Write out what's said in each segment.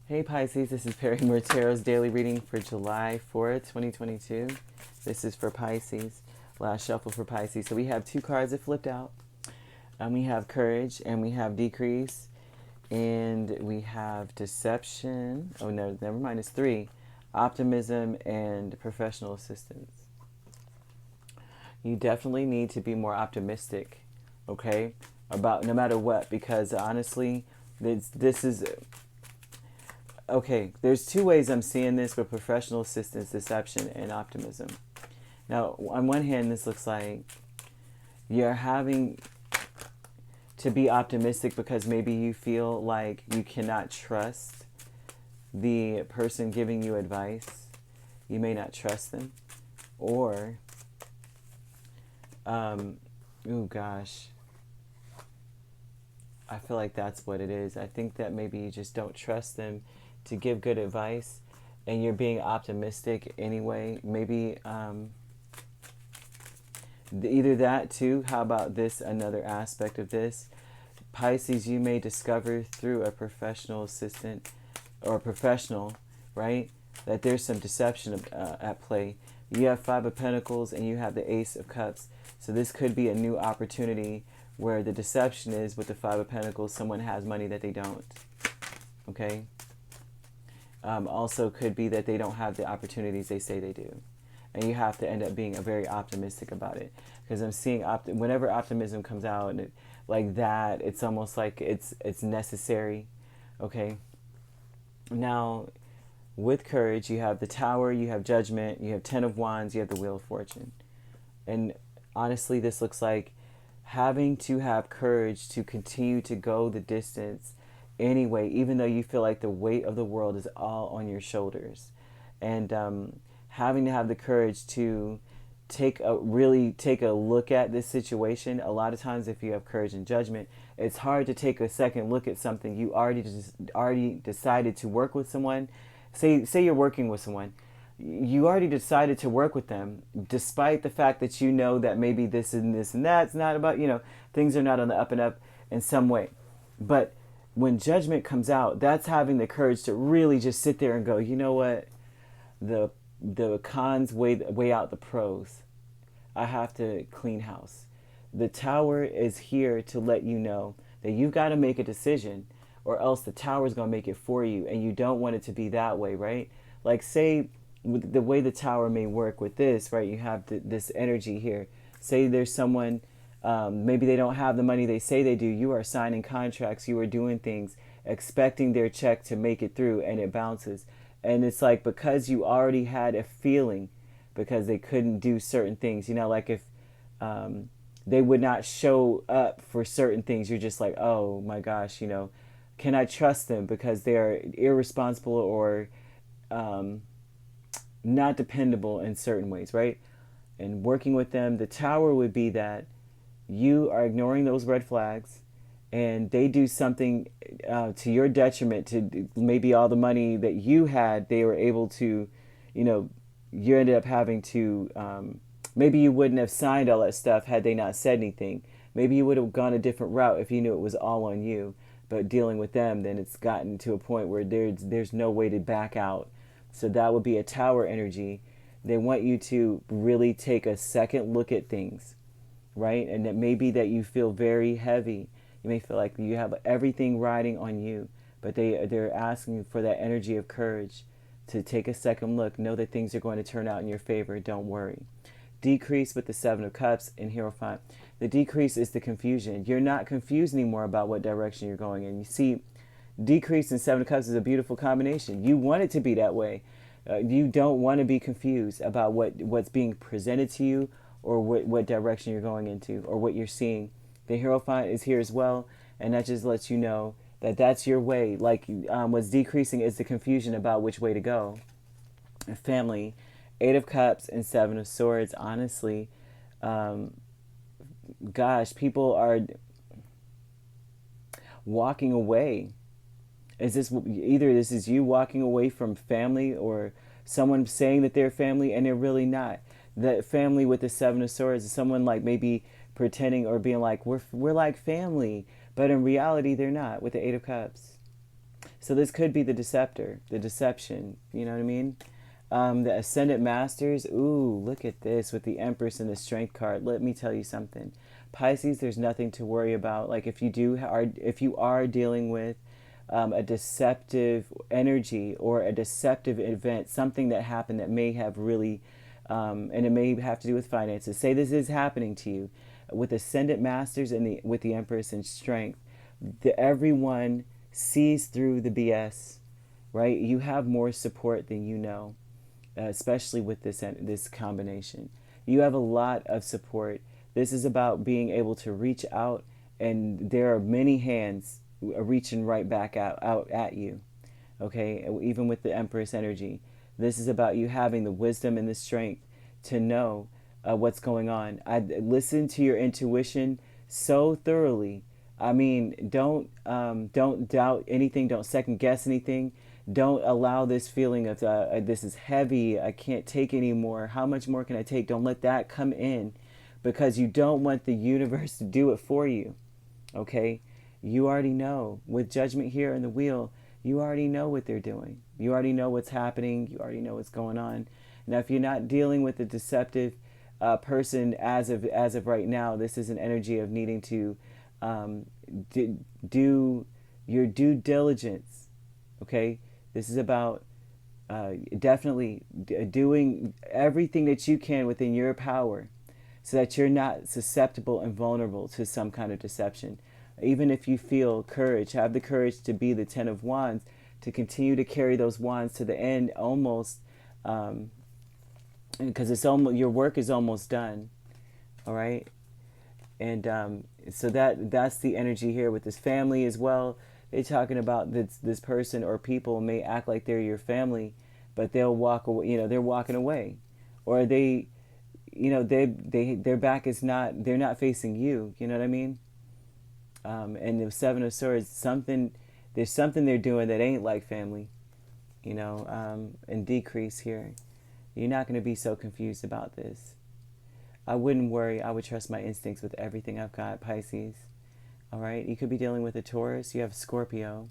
Hey Pisces, this is Perrymore Tarot's daily reading for July 4th, 2022. This is for Pisces, last shuffle for Pisces. So we have two cards that flipped out. We have courage and we have decrease and we have deception. Oh no, never mind, it's three. Optimism and professional assistance. You definitely need to be more optimistic, okay, about no matter what, because honestly, this is okay, there's two ways I'm seeing this with professional assistance, deception, and optimism. Now, on one hand, this looks like you're having to be optimistic because maybe you feel like you cannot trust the person giving you advice. You may not trust them. Or, oh gosh, I feel like that's what it is. I think that maybe you just don't trust them to give good advice and you're being optimistic anyway. Maybe either that too. How about this, another aspect of this? Pisces, you may discover through a professional assistant or a professional, right, that there's some deception at play. You have Five of Pentacles and you have the Ace of Cups. So this could be a new opportunity where the deception is with the Five of Pentacles, someone has money that they don't. Okay? Also could be that they don't have the opportunities they say they do. And you have to end up being very optimistic about it. Because I'm seeing whenever optimism comes out and like that, it's almost like it's necessary. Okay? Now, with courage, you have the Tower, you have Judgment, you have Ten of Wands, you have the Wheel of Fortune. And honestly, this looks like having to have courage to continue to go the distance anyway, even though you feel like the weight of the world is all on your shoulders. And having to have the courage to really take a look at this situation. A lot of times if you have courage and judgment, it's hard to take a second look at something. You already decided to work with someone. Say you're working with someone. You already decided to work with them, despite the fact that you know that maybe this and this and that's not about, things are not on the up and up in some way. But when judgment comes out, that's having the courage to really just sit there and go, you know what? The cons weigh out the pros. I have to clean house. The Tower is here to let you know that you've got to make a decision or else the Tower is going to make it for you, and you don't want it to be that way, right? Like say with the way the Tower may work with this, right? You have this energy here. Say there's someone, maybe they don't have the money they say they do. You are signing contracts. You are doing things, expecting their check to make it through, and it bounces. And it's like because you already had a feeling because they couldn't do certain things. Like if they would not show up for certain things, you're just like, oh my gosh, can I trust them because they're irresponsible or not dependable in certain ways, right? And working with them, the Tower would be that you are ignoring those red flags and they do something to your detriment, to maybe all the money that you had, they were able to, you ended up having to, maybe you wouldn't have signed all that stuff had they not said anything. Maybe you would have gone a different route if you knew it was all on you. But dealing with them, then it's gotten to a point where there's no way to back out. So that would be a Tower energy. They want you to really take a second look at things, right? And it may be that you feel very heavy. You may feel like you have everything riding on you, but they're asking for that energy of courage to take a second look, know that things are going to turn out in your favor. Don't worry. Decrease with the Seven of Cups and Hierophant. The decrease is the confusion. You're not confused anymore about what direction you're going in. You see, decrease and Seven of Cups is a beautiful combination. You want it to be that way. You don't want to be confused about what's being presented to you or what direction you're going into or what you're seeing. The Hierophant is here as well, and that just lets you know that that's your way. Like what's decreasing is the confusion about which way to go. Family, Eight of Cups and Seven of Swords. Honestly, gosh, people are walking away. Is this either this is you walking away from family or someone saying that they're family and they're really not? That family with the Seven of Swords is someone like maybe pretending or being like we're like family, but in reality they're not with the Eight of Cups. So this could be the deceptor, the deception. You know what I mean? The Ascendant Masters. Ooh, look at this with the Empress and the Strength card. Let me tell you something. Pisces, there's nothing to worry about. Like if you are dealing with a deceptive energy or a deceptive event, something that happened that may have really, and it may have to do with finances. Say this is happening to you with Ascendant Masters and with the Empress and Strength. Everyone sees through the BS, right? You have more support than you know, especially with this combination. You have a lot of support. This is about being able to reach out, and there are many hands reaching right back out at you. Okay, even with the Empress energy, this is about you having the wisdom and the strength to know what's going on. I listen to your intuition so thoroughly. I mean, don't doubt anything. Don't second guess anything. Don't allow this feeling of this is heavy. I can't take anymore. How much more can I take? Don't let that come in, because you don't want the universe to do it for you. Okay, you already know. With Judgment here in the wheel, you already know what they're doing. You already know what's happening. You already know what's going on. Now, if you're not dealing with a deceptive person as of right now, this is an energy of needing to do your due diligence. Okay, this is about definitely doing everything that you can within your power so that you're not susceptible and vulnerable to some kind of deception. Even if you feel courage, have the courage to be the Ten of Wands, to continue to carry those wands to the end, almost, because it's almost, your work is almost done. All right, and so that's the energy here with this family as well. They're talking about this person or people may act like they're your family, but they'll walk away. You know, they're walking away, or they, you know, their back is not. They're not facing you. You know what I mean? And the Seven of Swords, there's something they're doing that ain't like family, you know, and decrease here. You're not going to be so confused about this. I wouldn't worry. I would trust my instincts with everything I've got, Pisces. All right. You could be dealing with a Taurus. You have Scorpio.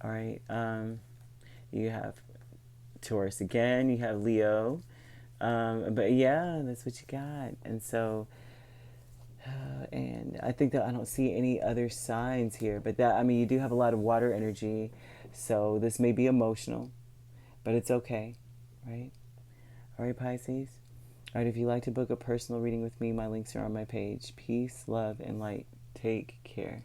All right. You have Taurus again. You have Leo. But yeah, that's what you got. And so, and I think that I don't see any other signs here, but that, I mean, you do have a lot of water energy, so this may be emotional, but it's okay, right? All right, Pisces. All right, if you'd like to book a personal reading with me, my links are on my page. Peace, love, and light. Take care.